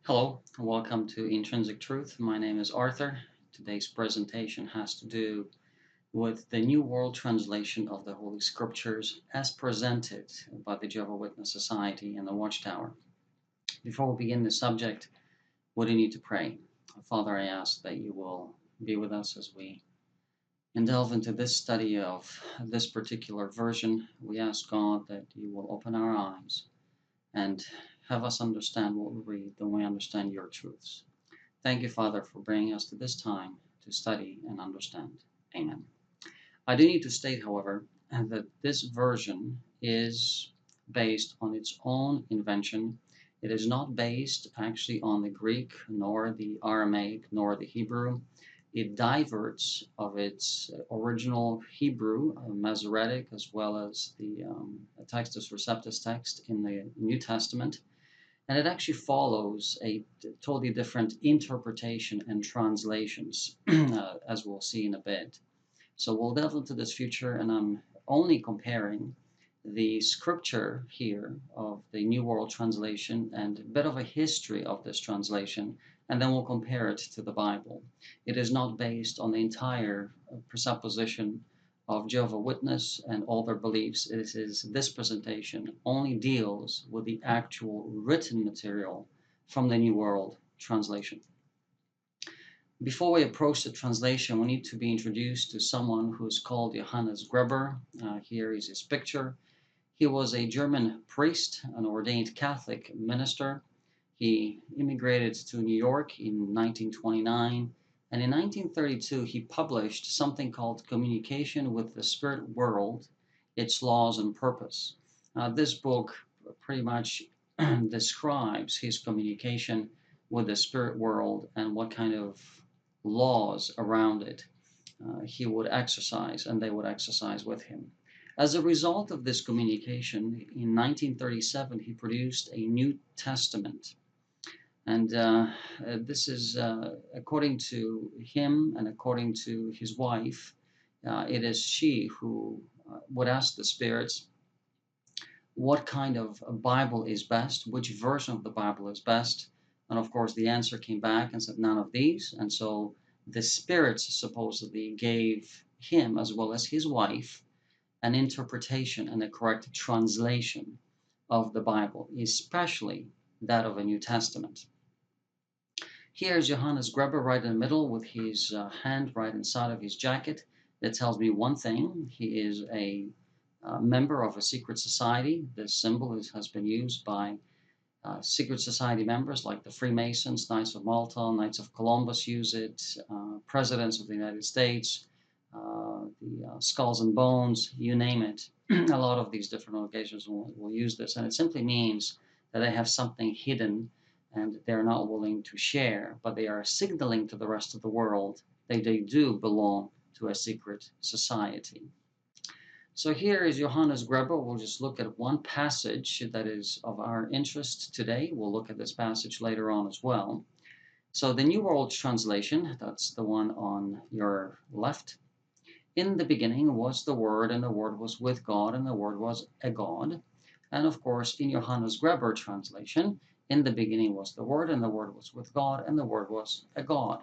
Hello, welcome to Intrinsic Truth. My name is Arthur. Today's presentation has to do with the New World Translation of the Holy Scriptures as presented by the Jehovah Witness Society and the Watchtower. Before we begin the subject, we do need to pray. Father, I ask that you will be with us as we delve into this study of this particular version. We ask God that you will open our eyes and have us understand what we read, that we understand your truths. Thank you, Father, for bringing us to this time to study and understand. Amen. I do need to state, however, that this version is based on its own invention. It is not based actually on the Greek, nor the Aramaic, nor the Hebrew. It diverts of its original Hebrew, Masoretic, as well as the Textus Receptus text in the New Testament. And it actually follows a totally different interpretation and translations, as we'll see in a bit. So we'll delve into this future, and I'm only comparing the scripture here of the New World Translation and a bit of a history of this translation, and then we'll compare it to the Bible. It is not based on the entire presupposition of Jehovah Witness and all their beliefs. This presentation only deals with the actual written material from the New World Translation. Before we approach the translation, we need to be introduced to someone who's called Johannes Greber. Here is his picture. He was a German priest, an ordained Catholic minister. He immigrated to New York in 1929, and in 1932 he published something called Communication with the Spirit World, Its Laws and Purpose. This book pretty much describes his communication with the spirit world and what kind of laws around it he would exercise and they would exercise with him. As a result of this communication, in 1937 he produced a New Testament. And this is, according to him and according to his wife, it is she who would ask the spirits what kind of a Bible is best, which version of the Bible is best. And of course, the answer came back and said none of these. And so the spirits supposedly gave him, as well as his wife, an interpretation and a correct translation of the Bible, especially that of a New Testament. Here's Johannes Greber right in the middle with his hand right inside of his jacket. That tells me one thing. He is a member of a secret society. This symbol has been used by secret society members like the Freemasons, Knights of Malta, Knights of Columbus use it, presidents of the United States, the Skulls and Bones, you name it. A lot of these different organizations will use this, and it simply means that they have something hidden and they're not willing to share, but they are signaling to the rest of the world that they do belong to a secret society. So here is Johannes Greber. We'll just look at one passage that is of our interest today. We'll look at this passage later on as well. So the New World Translation, that's the one on your left. In the beginning was the Word, and the Word was with God, and the Word was a God. And of course, in Johannes Greber translation, in the beginning was the Word, and the Word was with God, and the Word was a God.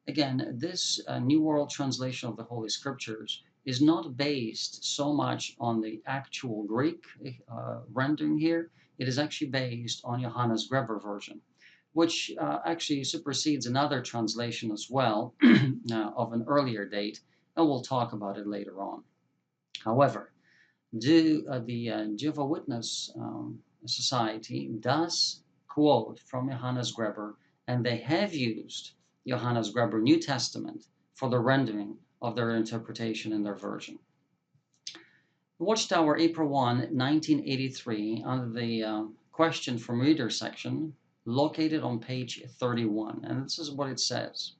Again, this New World Translation of the Holy Scriptures is not based so much on the actual Greek rendering here. It is actually based on Johannes Greber version, which actually supersedes another translation as well of an earlier date, and we'll talk about it later on. However, the Jehovah Witness Society does quote from Johannes Greber, and they have used Johannes Greber New Testament for the rendering of their interpretation in their version. Watchtower, April 1, 1983, under the question from reader section, located on page 31, and this is what it says.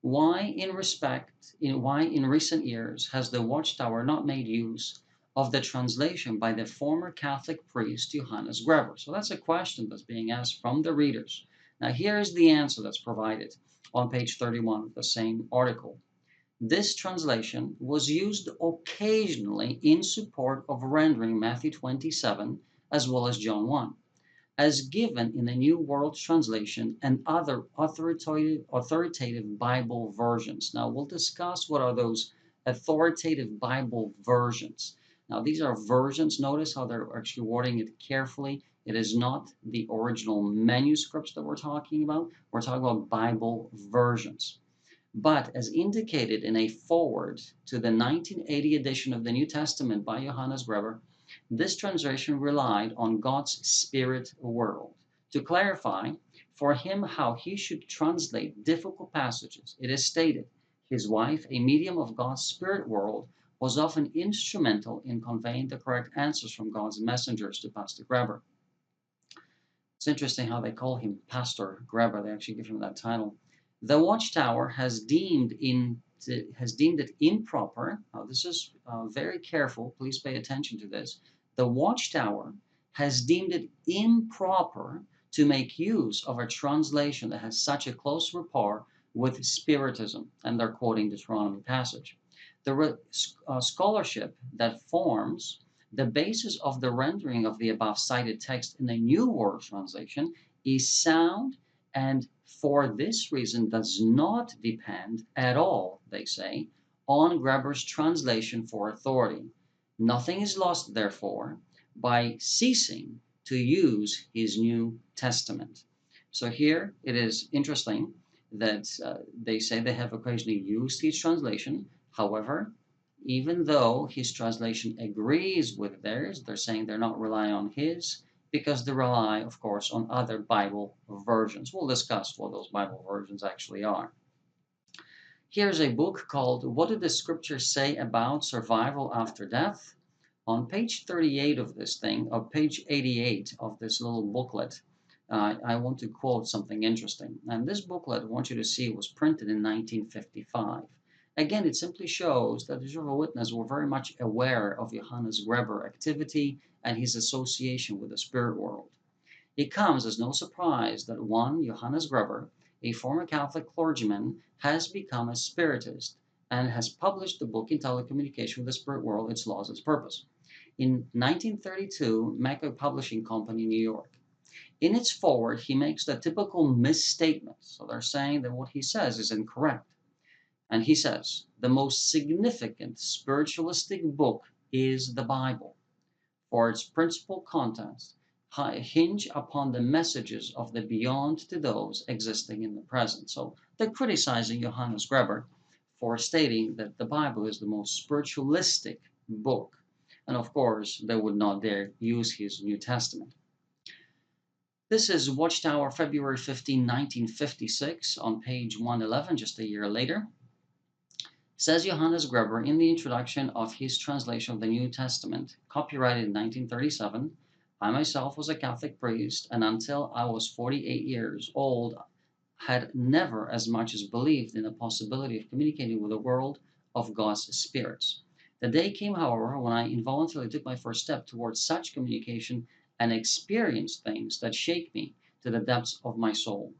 Why in recent years has the Watchtower not made use of the translation by the former Catholic priest Johannes Greber? So that's a question that's being asked from the readers. Now here is the answer that's provided on page 31 of the same article. This translation was used occasionally in support of rendering Matthew 27 as well as John 1. as given in the New World Translation and other authoritative Bible versions. Now, we'll discuss what are those authoritative Bible versions. Now, these are versions. Notice how they're actually wording it carefully. It is not the original manuscripts that we're talking about. We're talking about Bible versions. But as indicated in a foreword to the 1980 edition of the New Testament by Johannes Greber, this translation relied on God's spirit world. To clarify for him how he should translate difficult passages, it is stated, his wife, a medium of God's spirit world, was often instrumental in conveying the correct answers from God's messengers to Pastor Greber. It's interesting how they call him Pastor Greber. They actually give him that title. The Watchtower has deemed it improper. Now, this is very careful. Please pay attention to this. The Watchtower has deemed it improper to make use of a translation that has such a close rapport with Spiritism, and they're quoting Deuteronomy passage. The scholarship that forms the basis of the rendering of the above cited text in the New World Translation is sound and for this reason does not depend at all, they say, on Greber's translation for authority. Nothing is lost, therefore, by ceasing to use his New Testament. So here it is interesting that they say they have occasionally used his translation. However, even though his translation agrees with theirs, they're saying they're not relying on his because they rely, of course, on other Bible versions. We'll discuss what those Bible versions actually are. Here's a book called What Did the Scriptures Say About Survival After Death? On page 38 of this thing, or page 88 of this little booklet, I want to quote something interesting. And this booklet, I want you to see, was printed in 1955. Again, it simply shows that the Jehovah's Witnesses were very much aware of Johannes Greber activity and his association with the spirit world. It comes as no surprise that one, Johannes Greber, a former Catholic clergyman, has become a spiritist and has published the book entitled Communication with the Spirit World, Its Laws, Its Purpose. In 1932, Mecca Publishing Company, New York. In its foreword, he makes the typical misstatement. So they're saying that what he says is incorrect. And he says, the most significant spiritualistic book is the Bible, for its principal contents hinge upon the messages of the beyond to those existing in the present. So they're criticizing Johannes Greber for stating that the Bible is the most spiritualistic book. And of course, they would not dare use his New Testament. This is Watchtower, February 15, 1956, on page 111, just a year later. Says Johannes Greber in the introduction of his translation of the New Testament, copyrighted in 1937, I myself was a Catholic priest, and until I was 48 years old, had never as much as believed in the possibility of communicating with the world of God's spirits. The day came, however, when I involuntarily took my first step towards such communication and experienced things that shake me to the depths of my soul.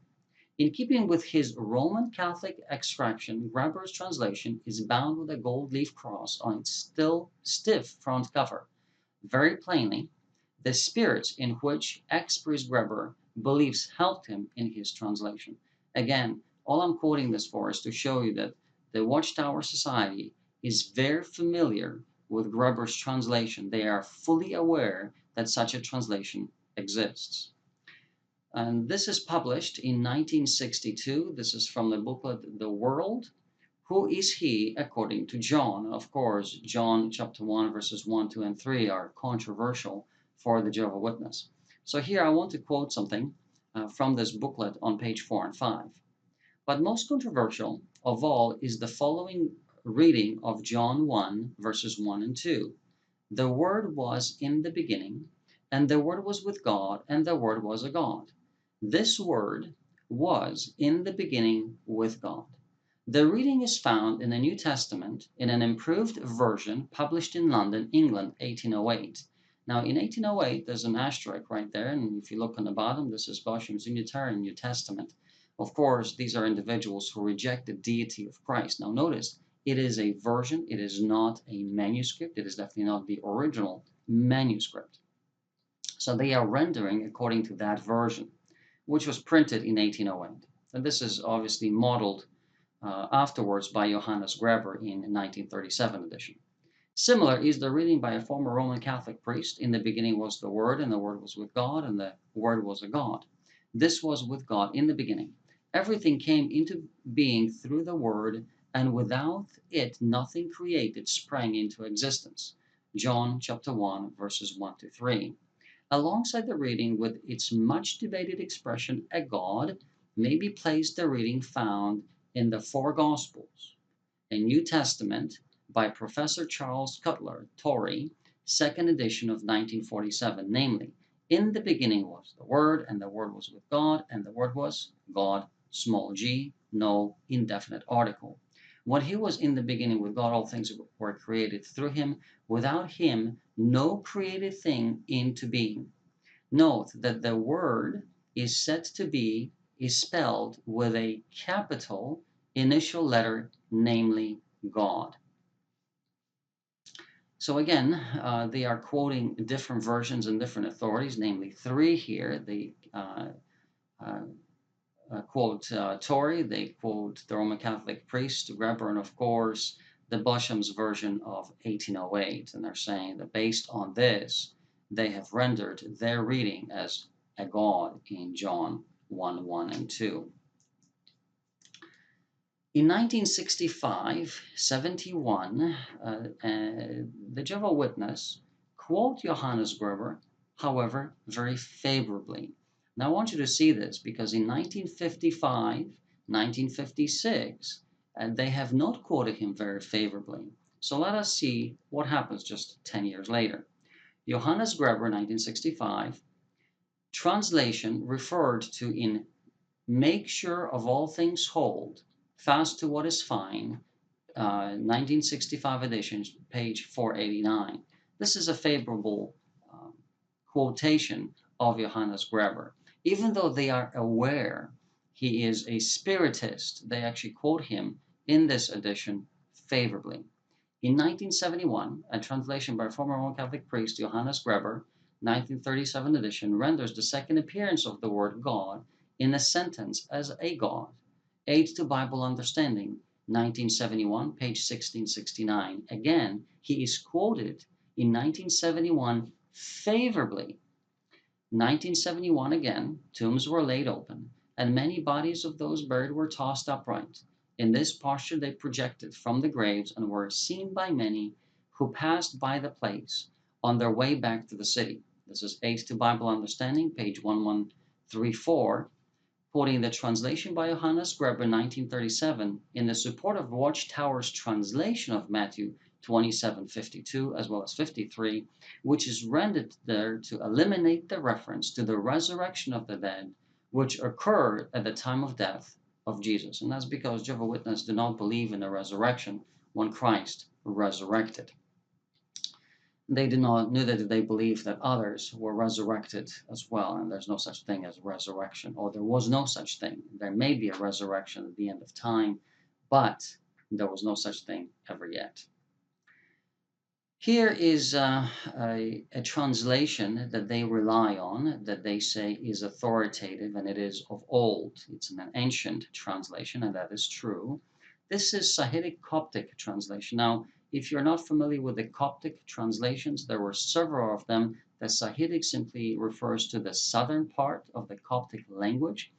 In keeping with his Roman Catholic extraction, Greber's translation is bound with a gold leaf cross on its still stiff front cover. Very plainly, the spirits in which ex-priest Greber believes helped him in his translation. Again, all I'm quoting this for is to show you that the Watchtower Society is very familiar with Greber's translation. They are fully aware that such a translation exists. And this is published in 1962. This is from the booklet The World. Who is he according to John? Of course, John chapter 1, verses 1, 2, and 3 are controversial for the Jehovah's Witness. So here I want to quote something from this booklet on page 4 and 5. But most controversial of all is the following reading of John 1, verses 1 and 2. The Word was in the beginning, and the Word was with God, and the Word was a God. This Word was in the beginning with God. The reading is found in the New Testament in an improved version published in London, England, 1808. Now, in 1808, there's an asterisk right there, and if you look on the bottom, this is Bosham's Unitarian New Testament. Of course, these are individuals who reject the deity of Christ. Now, notice, it is a version, it is not a manuscript, it is definitely not the original manuscript. So they are rendering according to that version, which was printed in 1808. And this is obviously modeled afterwards by Johannes Greber in 1937 edition. Similar is the reading by a former Roman Catholic priest. In the beginning was the Word, and the Word was with God, and the Word was a God. This was with God in the beginning. Everything came into being through the Word, and without it nothing created sprang into existence. John chapter 1, verses 1 to 3. Alongside the reading with its much debated expression, a God, may be placed the reading found in the four Gospels, a New Testament by Professor Charles Cutler, Torrey, second edition of 1947, namely, in the beginning was the Word, and the Word was with God, and the Word was God, small g, no indefinite article. When he was in the beginning with God, all things were created through him. Without him, no created thing into being. Note that the word is said to be is spelled with a capital initial letter, namely God. So again, they are quoting different versions and different authorities, namely three here. They quote Torrey, they quote the Roman Catholic priest Greber, and of course the Bosham's version of 1808. And they're saying that based on this, they have rendered their reading as a God in John 1, 1 and 2. In 1965-71, the Jehovah's Witness quote Johannes Greber, however, very favorably. Now I want you to see this because in 1955, 1956, they have not quoted him very favorably. So let us see what happens just 10 years later. Johannes Greber, 1965, translation referred to in Make Sure of All Things Hold, Fast to What is Fine, 1965 edition, page 489. This is a favorable quotation of Johannes Greber. Even though they are aware he is a spiritist, they actually quote him in this edition favorably. In 1971, a translation by former Roman Catholic priest Johannes Greber, 1937 edition, renders the second appearance of the word God in a sentence as a God. Aid to Bible Understanding, 1971, page 1669. Again, he is quoted in 1971 favorably. 1971 again, tombs were laid open, and many bodies of those buried were tossed upright. In this posture they projected from the graves and were seen by many who passed by the place on their way back to the city. This is Aid to Bible Understanding, page 1134, quoting the translation by Johannes Greber, 1937, in the support of Watchtower's translation of Matthew 27:52 as well as 53, which is rendered there to eliminate the reference to the resurrection of the dead, which occurred at the time of death of Jesus. And that's because Jehovah's Witnesses do not believe in the resurrection when Christ resurrected. They did not, neither did they believe that others were resurrected as well, and there's no such thing as resurrection, or there was no such thing. There may be a resurrection at the end of time, but there was no such thing ever yet. Here is a translation that they rely on, that they say is authoritative, and it is of old. It's an ancient translation, and that is true. This is Sahidic Coptic translation. Now, if you're not familiar with the Coptic translations, there were several of them. The Sahidic simply refers to the southern part of the Coptic language.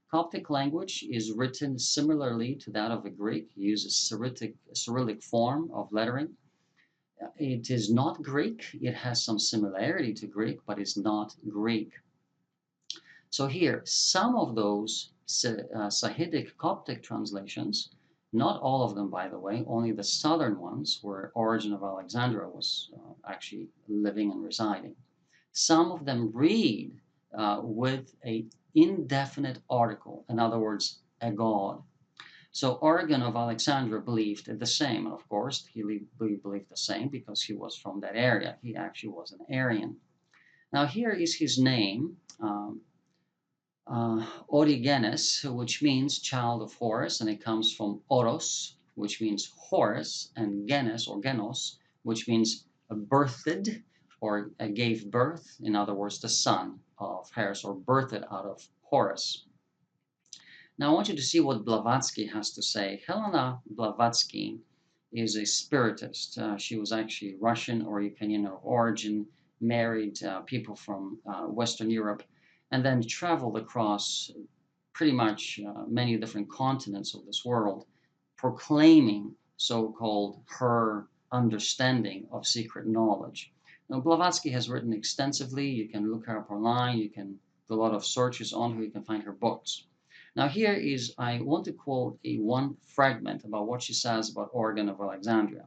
Coptic language is written similarly to that of the Greek, uses Cyrillic form of lettering. It is not Greek. It has some similarity to Greek, but it's not Greek. So here, some of those Sahidic Coptic translations, not all of them, by the way, only the southern ones, where Origen of Alexandria was actually living and residing. Some of them read with an indefinite article, in other words, a god. So Origen of Alexandria believed the same, and of course he believed the same because he was from that area. He actually was an Arian. Now here is his name, Origenes, which means child of Horus, and it comes from Oros, which means Horus, and Genes or Genos, which means birthed or gave birth, in other words, the son of Horus, or birthed out of Horus. Now I want you to see what Blavatsky has to say. Helena Blavatsky is a spiritist. She was actually Russian or Ukrainian of origin, married people from Western Europe, and then traveled across pretty much many different continents of this world, proclaiming so-called her understanding of secret knowledge. Now, Blavatsky has written extensively. You can look her up online. You can do a lot of searches on her. You can find her books. Now, here is, I want to quote one fragment about what she says about Origen of Alexandria.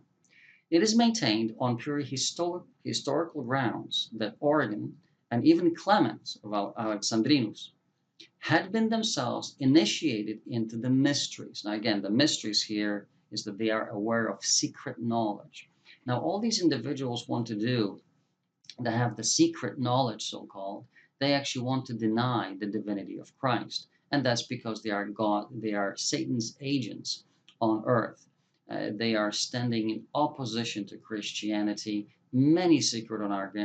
It is maintained on pure historical grounds that Origen and even Clement of Alexandrinus had been themselves initiated into the mysteries. Now, again, the mysteries here is that they are aware of secret knowledge. Now, all these individuals want to do, that have the secret knowledge, so-called, they actually want to deny the divinity of Christ. And that's because they are Satan's agents on earth. They are standing in opposition to Christianity. Many secret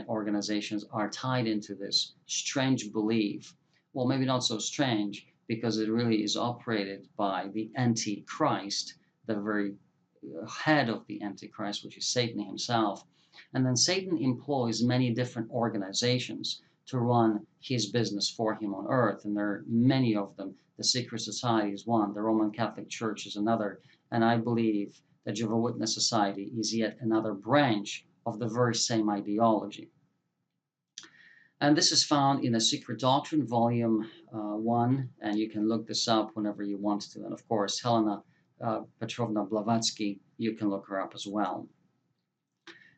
organizations are tied into this strange belief. Well, maybe not so strange, because it really is operated by the Antichrist, the very head of the Antichrist, which is Satan himself. And then Satan employs many different organizations to run his business for him on earth. And there are many of them. The Secret Society is one, the Roman Catholic Church is another. And I believe that Jehovah's Witness Society is yet another branch of the very same ideology. And this is found in the Secret Doctrine, Volume 1, and you can look this up whenever you want to. And of course, Helena Petrovna Blavatsky, you can look her up as well.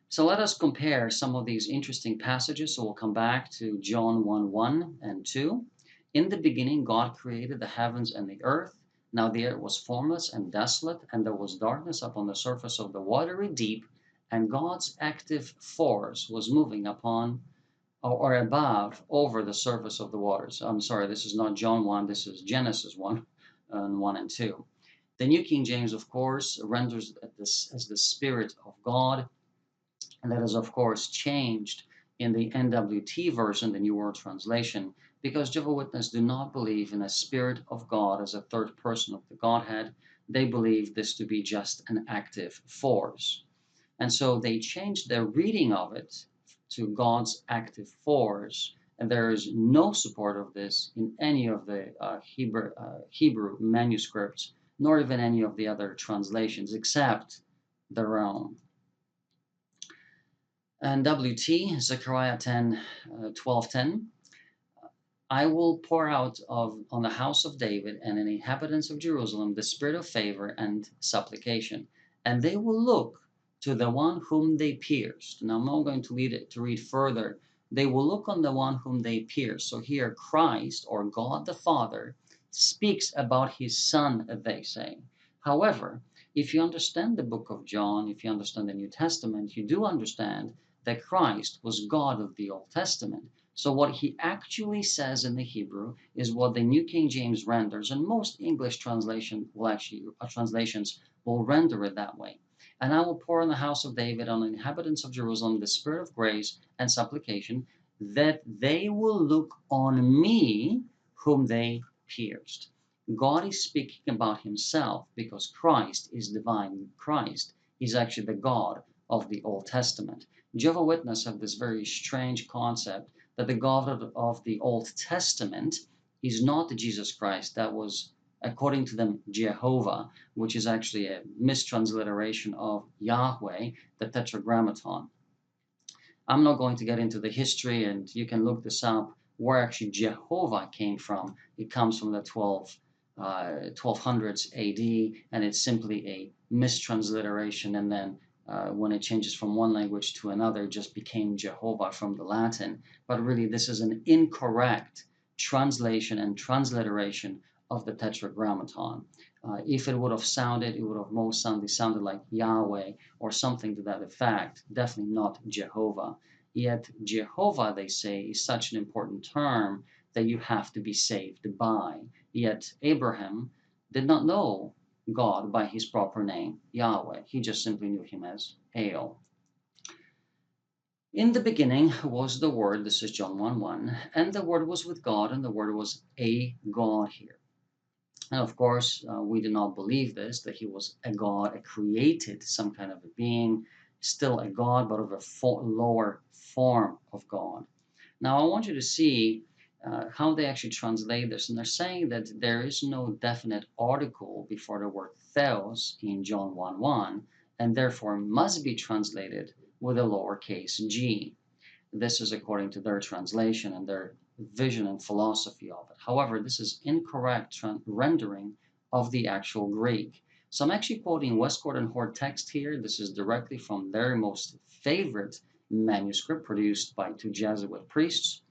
So let us compare some of these interesting passages. So we'll come back to John 1:1 and 2. In the beginning, God created the heavens and the earth. Now the earth was formless and desolate, and there was darkness upon the surface of the watery deep, and God's active force was moving upon or above over the surface of the waters. I'm sorry, this is not John 1, this is Genesis 1 and 1 and 2. The New King James, of course, renders this as the Spirit of God, and that is, of course, changed in the NWT version, the New World Translation, because Jehovah's Witnesses do not believe in a Spirit of God as a third person of the Godhead. They believe this to be just an active force. And so they changed their reading of it to God's active force, and there is no support of this in any of the Hebrew manuscripts, nor even any of the other translations, except their own. And WT, Zechariah 12:10, I will pour out on the house of David and the inhabitants of Jerusalem the spirit of favor and supplication, and they will look to the one whom they pierced. Now I'm not going to read further. They will look on the one whom they pierced. So here Christ, or God the Father, speaks about his Son, they say. However, if you understand the book of John, if you understand the New Testament, you do understand that Christ was God of the Old Testament. So what he actually says in the Hebrew is what the New King James renders, and most English translations will render it that way. And I will pour on the house of David, on the inhabitants of Jerusalem, the spirit of grace and supplication, that they will look on me whom they pierced. God is speaking about himself because Christ is divine. Christ is actually the God of the Old Testament. Jehovah's Witnesses have this very strange concept that the God of the Old Testament is not Jesus Christ. That was, according to them, Jehovah, which is actually a mistransliteration of Yahweh, the Tetragrammaton. I'm not going to get into the history, and you can look this up, where actually Jehovah came from. It comes from the 1200s AD, and it's simply a mistransliteration, and then when it changes from one language to another, it just became Jehovah from the Latin. But really, this is an incorrect translation and transliteration of the Tetragrammaton. If it would have sounded, it would have most sounded like Yahweh or something to that effect, definitely not Jehovah. Yet Jehovah, they say, is such an important term that you have to be saved by. Yet Abraham did not know God by his proper name, Yahweh. He just simply knew him as El. In the beginning was the Word, this is John 1:1, and the Word was with God, and the Word was a God here. And of course, we do not believe this, that he was a God, a created, some kind of a being, still a God, but of a lower form of God. Now, I want you to see how they actually translate this. And they're saying that there is no definite article before the word theos in John 1:1, and therefore must be translated with a lowercase g. This is according to their translation and their vision and philosophy of it. However, this is incorrect rendering of the actual Greek. So I'm actually quoting Westcott and Hort text here. This is directly from their most favorite manuscript produced by two Jesuit priests.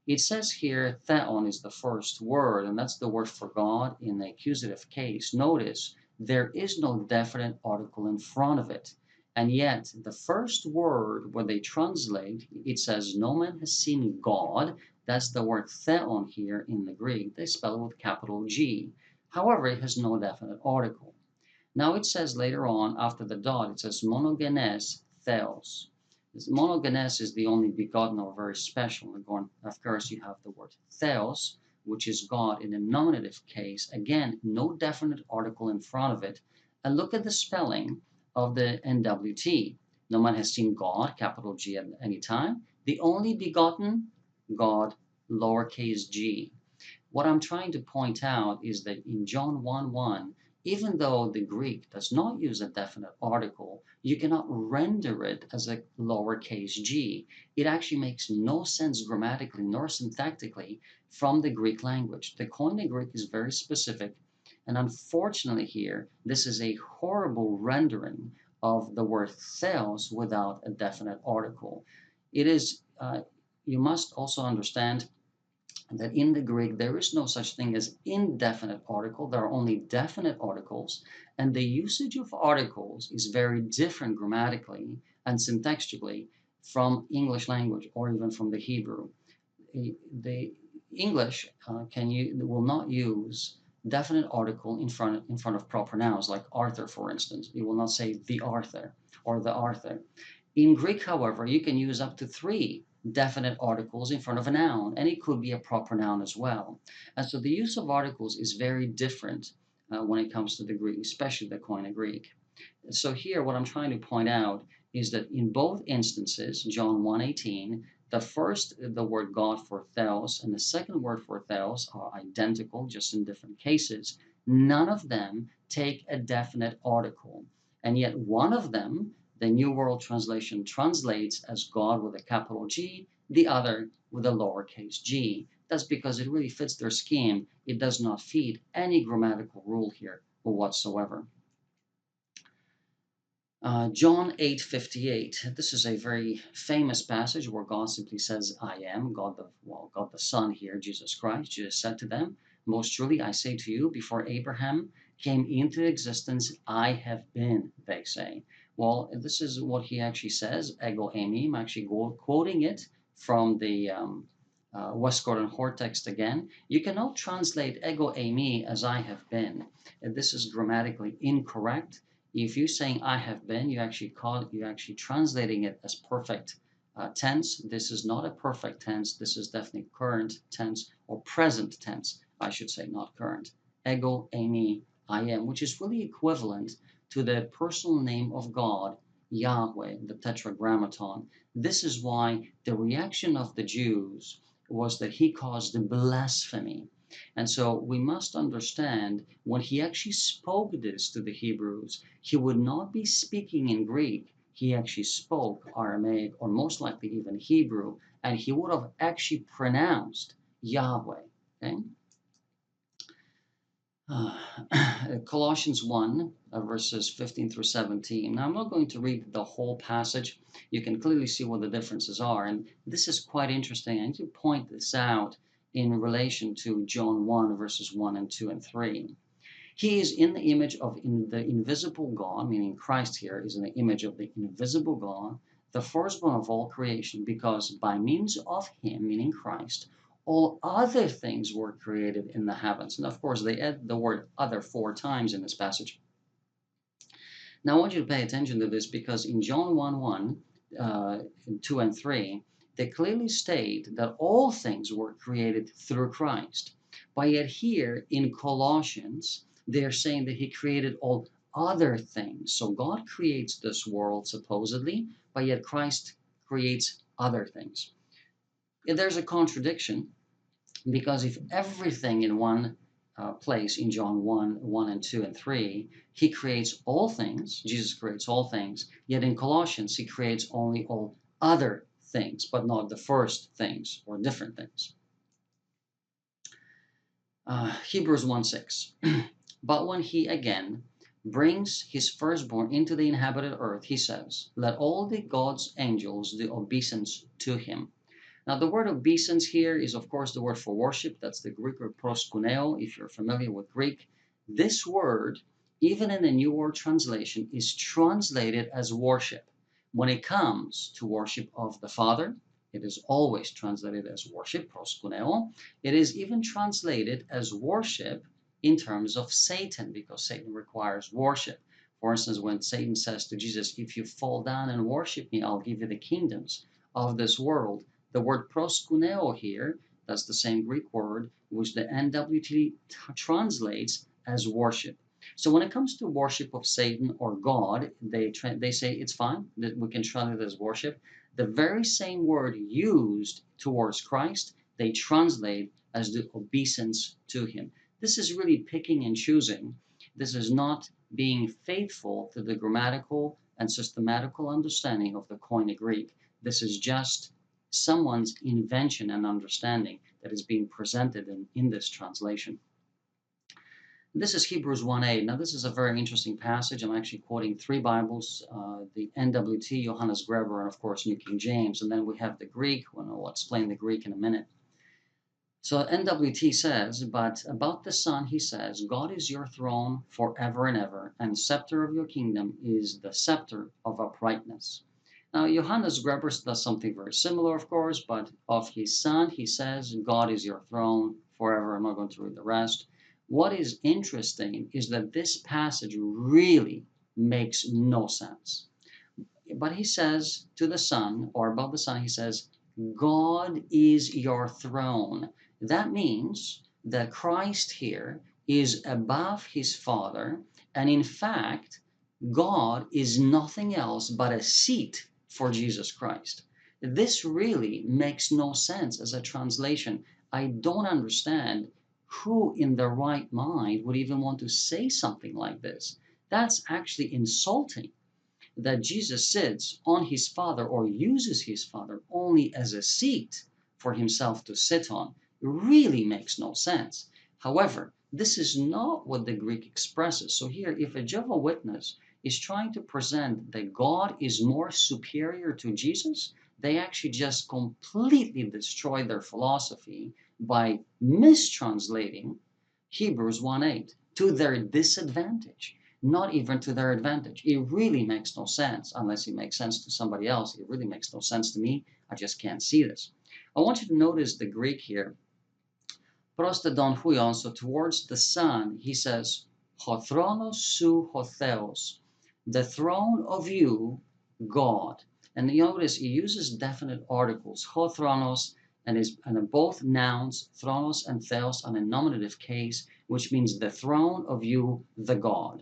It says here, theon is the first word, and that's the word for God in the accusative case. Notice there is no definite article in front of it. And yet, the first word, when they translate, it says, no man has seen God. That's the word theon here in the Greek. They spell it with capital G. However, it has no definite article. Now it says later on, after the dot, it says monogenes theos. This monogenes is the only begotten or very special. Of course, you have the word theos, which is God in a nominative case. Again, no definite article in front of it. And look at the spelling of the NWT. No man has seen God, capital G at any time. The only begotten, God, lowercase g. What I'm trying to point out is that in John 1:1, even though the Greek does not use a definite article, you cannot render it as a lowercase g. It actually makes no sense grammatically nor syntactically from the Greek language. The Koine Greek is very specific, and unfortunately here, this is a horrible rendering of the word theos without a definite article. It is, you must also understand that in the Greek there is no such thing as indefinite article. There are only definite articles, and the usage of articles is very different grammatically and syntactically from English language or even from the Hebrew. The English will not use definite article in front of proper nouns like Arthur, for instance. You will not say the Arthur or the Arthur. In Greek, however, you can use up to 3 definite articles in front of a noun, and it could be a proper noun as well. And so the use of articles is very different when it comes to the Greek, especially the Koine Greek. So here, what I'm trying to point out is that in both instances, John 1:18, the word God for theos, and the second word for theos are identical, just in different cases. None of them take a definite article. And yet one of them, the New World Translation, translates as God with a capital G, the other with a lowercase g. That's because it really fits their scheme. It does not feed any grammatical rule here whatsoever. John 8:58. This is a very famous passage where God simply says, I am, God the Son here, Jesus Christ. Jesus said to them, most truly I say to you, before Abraham came into existence, I have been, they say. Well, this is what he actually says, ego eimi. I'm actually quoting it from the Westcott and Hort text again. You cannot translate ego eimi as I have been. This is grammatically incorrect. If you're saying I have been, you're actually translating it as perfect tense. This is not a perfect tense. This is definitely current tense or present tense, I should say, not current. Ego eimi, I am, which is really equivalent to the personal name of God, Yahweh, the Tetragrammaton. This is why the reaction of the Jews was that he caused blasphemy. And so we must understand when he actually spoke this to the Hebrews, he would not be speaking in Greek. He actually spoke Aramaic or most likely even Hebrew, and he would have actually pronounced Yahweh. Okay? Colossians 1, verses 15 through 17. Now, I'm not going to read the whole passage. You can clearly see what the differences are. And this is quite interesting. I need to point this out in relation to John 1, verses 1 and 2 and 3. He is in the image of the invisible God, meaning Christ here is in the image of the invisible God, the firstborn of all creation, because by means of him, meaning Christ, all other things were created in the heavens. And of course, they add the word other 4 times in this passage. Now, I want you to pay attention to this because in John 1:1, 2 and 3, they clearly state that all things were created through Christ. But yet here in Colossians, they're saying that he created all other things. So God creates this world supposedly, but yet Christ creates other things. There's a contradiction, because if everything in one place in John 1 and 2 and 3, he creates all things, Jesus creates all things, yet in Colossians he creates only all other things, but not the first things or different things. Hebrews 1:6. But when he again brings his firstborn into the inhabited earth, he says, let all the God's angels do obeisance to him. Now, the word obeisance here is, of course, the word for worship. That's the Greek word proskuneo, if you're familiar with Greek. This word, even in the New World Translation, is translated as worship. When it comes to worship of the Father, it is always translated as worship, proskuneo. It is even translated as worship in terms of Satan, because Satan requires worship. For instance, when Satan says to Jesus, if you fall down and worship me, I'll give you the kingdoms of this world. The word proskuneo here, that's the same Greek word, which the NWT translates as worship. So when it comes to worship of Satan or God, they say it's fine, that we can translate it as worship. The very same word used towards Christ, they translate as the obeisance to him. This is really picking and choosing. This is not being faithful to the grammatical and systematical understanding of the Koine Greek. This is just someone's invention and understanding that is being presented in this translation. This is Hebrews 1:8. Now, this is a very interesting passage. I'm actually quoting three Bibles, the NWT, Johannes Greber, and of course, New King James. And then we have the Greek, and I'll explain the Greek in a minute. So NWT says, but about the Son, he says, God is your throne forever and ever, and scepter of your kingdom is the scepter of uprightness. Now, Johannes Greber does something very similar, of course, but of his Son, he says, God is your throne forever. I'm not going to read the rest. What is interesting is that this passage really makes no sense. But he says to the Son, or about the Son, he says, God is your throne. That means that Christ here is above his Father, and in fact, God is nothing else but a seat for Jesus Christ. This really makes no sense as a translation. I don't understand who in their right mind would even want to say something like this. That's actually insulting, that Jesus sits on his Father or uses his Father only as a seat for himself to sit on. It really makes no sense. However, this is not what the Greek expresses. So here, if a Jehovah's Witness is trying to present that God is more superior to Jesus, they actually just completely destroy their philosophy by mistranslating Hebrews 1:8 to their disadvantage, not even to their advantage. It really makes no sense unless it makes sense to somebody else. It really makes no sense to me. I just can't see this. I want you to notice the Greek here. Proste don huion, so towards the Son, he says, ho thronos su ho theos, the throne of you, God. And you notice he uses definite articles, ho thronos, and both nouns, thronos and theos, on a nominative case, which means the throne of you, the God.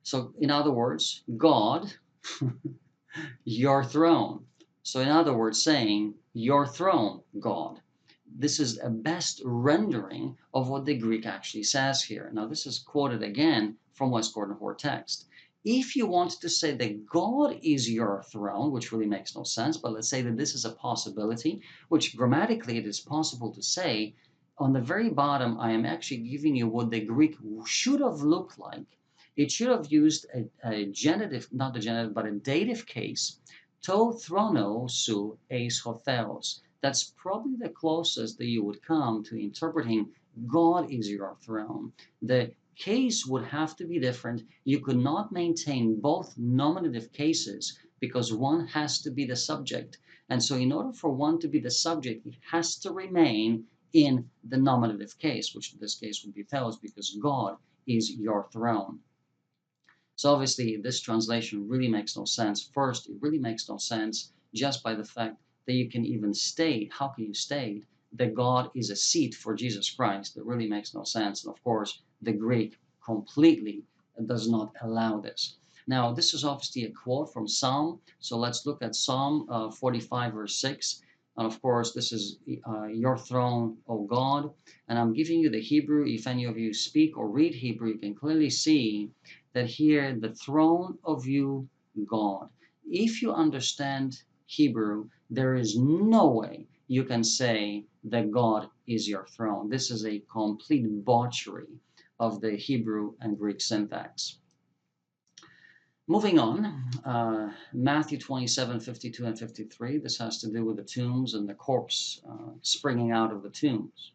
So in other words, God, your throne. So in other words, saying, your throne, God. This is a best rendering of what the Greek actually says here. Now, this is quoted again from West Gordon Hoare text. If you want to say that God is your throne, which really makes no sense, but let's say that this is a possibility, which grammatically it is possible to say, on the very bottom, I am actually giving you what the Greek should have looked like. It should have used a genitive, not a genitive, but a dative case, to throno su eis ho theos. That's probably the closest that you would come to interpreting God is your throne. The case would have to be different. You could not maintain both nominative cases because one has to be the subject. And so in order for one to be the subject, it has to remain in the nominative case, which in this case would be theos, because God is your throne. So obviously, this translation really makes no sense. First, it really makes no sense just by the fact that you can even state, how can you state that God is a seat for Jesus Christ? That really makes no sense. And of course, the Greek completely does not allow this. Now, this is obviously a quote from Psalm. So let's look at Psalm 45, verse 6. And of course, this is your throne, O God. And I'm giving you the Hebrew. If any of you speak or read Hebrew, you can clearly see that here the throne of you, God. If you understand Hebrew, there is no way you can say that God is your throne. This is a complete botchery of the Hebrew and Greek syntax. Moving on, Matthew 27:52 and 53. This has to do with the tombs and the corpse springing out of the tombs.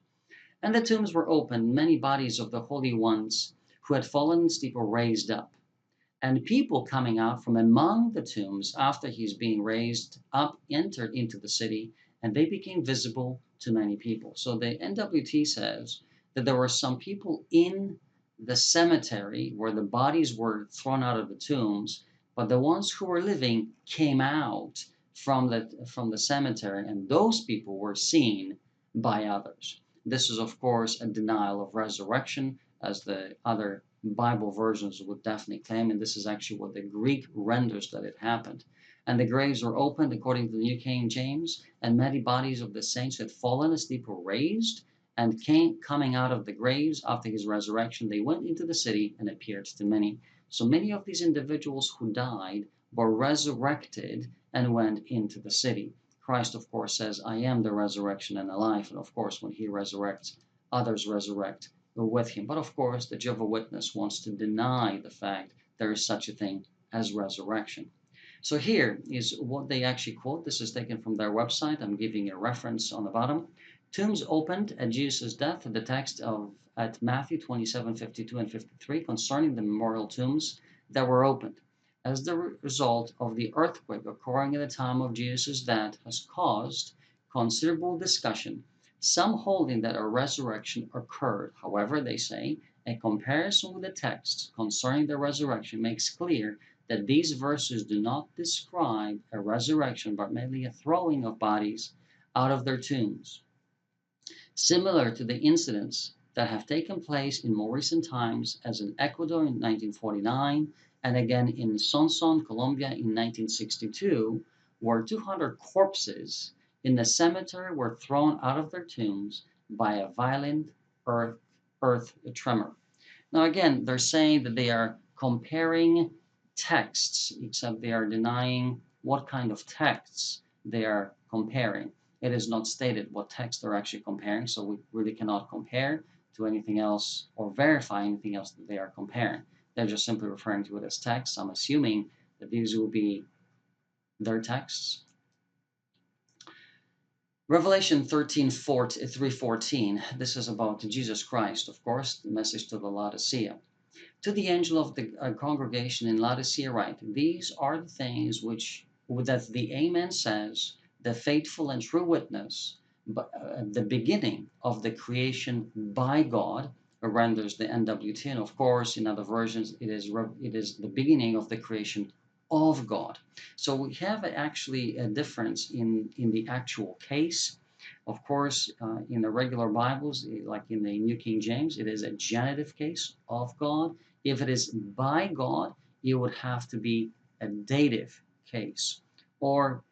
And the tombs were opened, many bodies of the holy ones who had fallen asleep were raised up. And people coming out from among the tombs after he's being raised up entered into the city, and they became visible to many people. So the NWT says that there were some people in the cemetery where the bodies were thrown out of the tombs, but the ones who were living came out from the cemetery, and those people were seen by others. This is, of course, a denial of resurrection, as the other Bible versions would definitely claim, and this is actually what the Greek renders that it happened. And the graves were opened according to the New King James, and many bodies of the saints who had fallen asleep were raised, and coming out of the graves after his resurrection, they went into the city and appeared to many. So many of these individuals who died were resurrected and went into the city. Christ, of course, says, I am the resurrection and the life. And of course, when he resurrects, others resurrect with him. But of course, the Jehovah Witness wants to deny the fact there is such a thing as resurrection. So here is what they actually quote. This is taken from their website. I'm giving a reference on the bottom. Tombs opened at Jesus' death, the text at Matthew 27:52 and 53 concerning the memorial tombs that were opened. As the result of the earthquake occurring at the time of Jesus' death has caused considerable discussion, some holding that a resurrection occurred. However, they say, a comparison with the texts concerning the resurrection makes clear that these verses do not describe a resurrection, but merely a throwing of bodies out of their tombs. Similar to the incidents that have taken place in more recent times, as in Ecuador in 1949 and again in Sonson, Colombia in 1962, where 200 corpses in the cemetery were thrown out of their tombs by a violent earth tremor. Now, again, they're saying that they are comparing texts, except they are denying what kind of texts they are comparing. It is not stated what text they're actually comparing, so we really cannot compare to anything else or verify anything else that they are comparing. They're just simply referring to it as text. I'm assuming that these will be their texts. Revelation 3:14. This is about Jesus Christ, of course, the message to the Laodicea. To the angel of the congregation in Laodicea write, these are the things that the Amen says, the faithful and true witness, but the beginning of the creation by God, renders the NWT, and of course in other versions it is the beginning of the creation of God. So we have actually a difference in the actual case. Of course, in the regular Bibles, like in the New King James, it is a genitive case of God. If it is by God, it would have to be a dative case, or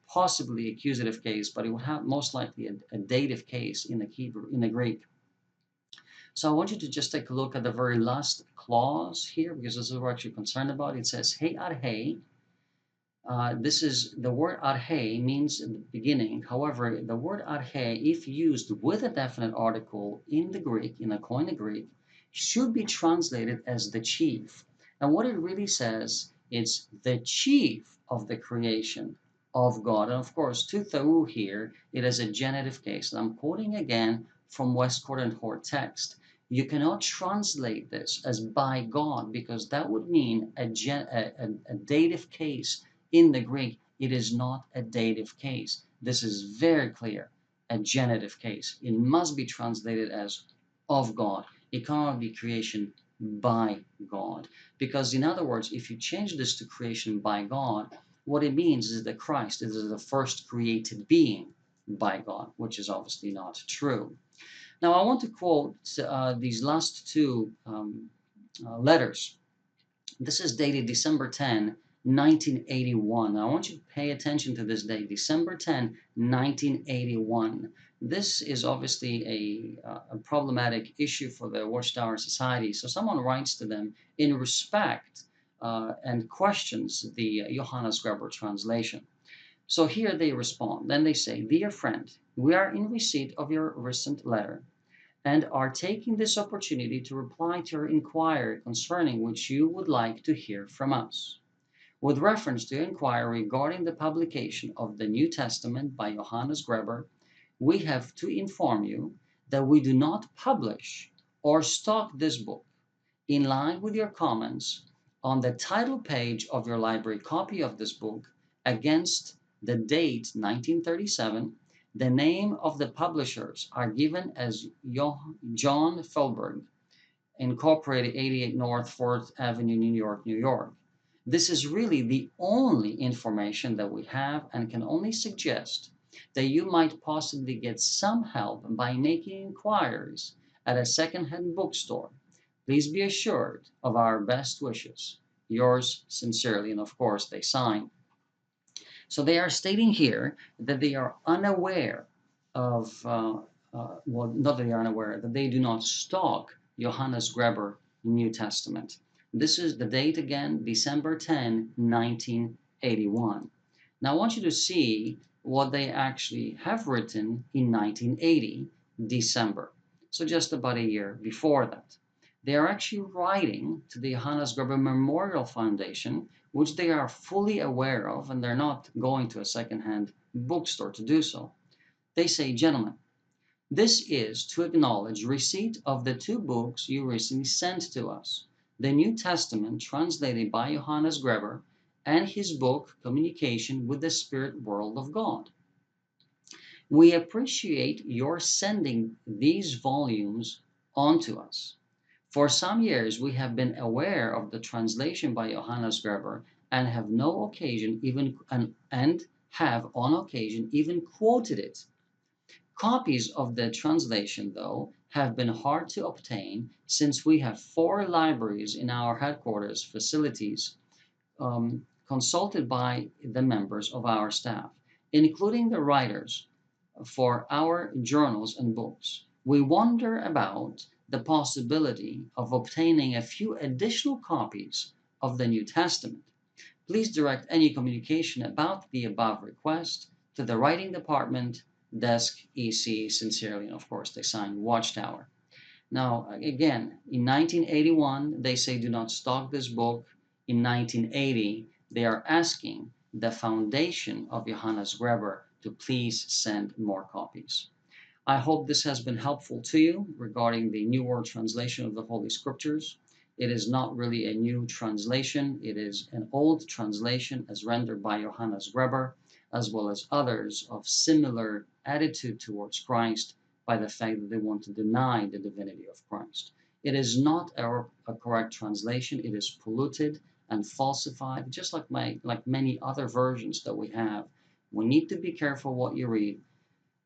possibly accusative case, but it would have most likely a dative case in the Hebrew, in the Greek. So I want you to just take a look at the very last clause here, because this is what we're actually concerned about. It says, hey arhe. This is the word arhe means in the beginning. However, the word arhe, if used with a definite article in the Greek, in the Koine Greek, should be translated as the chief. And what it really says, it's the chief of the creation of God. And of course, to theou here, it is a genitive case. And I'm quoting again from Westcott and Hort text. You cannot translate this as by God, because that would mean a dative case. In the Greek, it is not a dative case. This is very clear, a genitive case. It must be translated as of God. It cannot be creation by God. Because in other words, if you change this to creation by God, what it means is that Christ is the first created being by God, which is obviously not true. Now, I want to quote these last two letters. This is dated December 10, 1981. Now, I want you to pay attention to this date, December 10, 1981. This is obviously a problematic issue for the Watchtower Society. So someone writes to them in respect and questions the Johannes Greber translation. So here they respond. Then they say, "Dear friend, we are in receipt of your recent letter and are taking this opportunity to reply to your inquiry concerning which you would like to hear from us. With reference to your inquiry regarding the publication of the New Testament by Johannes Greber, we have to inform you that we do not publish or stock this book. In line with your comments, on the title page of your library copy of this book, against the date 1937, the name of the publishers are given as John Feldberg, Incorporated, 88 North 4th Avenue, New York, New York. This is really the only information that we have and can only suggest that you might possibly get some help by making inquiries at a second-hand bookstore. Please be assured of our best wishes. Yours sincerely," and of course they sign. So they are stating here that they are unaware of, well, not that they are unaware, that they do not stock Johannes Greber New Testament. This is the date again, December 10, 1981. Now I want you to see what they actually have written in 1980, December. So just about a year before that. They are actually writing to the Johannes Greber Memorial Foundation, which they are fully aware of, and they're not going to a second-hand bookstore to do so. They say, "Gentlemen, this is to acknowledge receipt of the two books you recently sent to us, the New Testament translated by Johannes Greber and his book Communication with the Spirit World of God. We appreciate your sending these volumes on to us. For some years we have been aware of the translation by Johannes Greber and have no occasion even and have on occasion even quoted it. Copies of the translation, though, have been hard to obtain since we have 4 libraries in our headquarters facilities consulted by the members of our staff, including the writers for our journals and books. We wonder about the possibility of obtaining a few additional copies of the New Testament. Please direct any communication about the above request to the writing department, desk EC, sincerely," and of course they sign Watchtower. Now, again, in 1981, they say do not stock this book. In 1980, they are asking the foundation of Johannes Greber to please send more copies. I hope this has been helpful to you regarding the New World Translation of the Holy Scriptures. It is not really a new translation. It is an old translation as rendered by Johannes Greber, as well as others of similar attitude towards Christ by the fact that they want to deny the divinity of Christ. It is not a correct translation. It is polluted and falsified, just like many other versions that we have. We need to be careful what you read.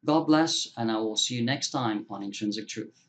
God bless, and I will see you next time on Intrinsic Truth.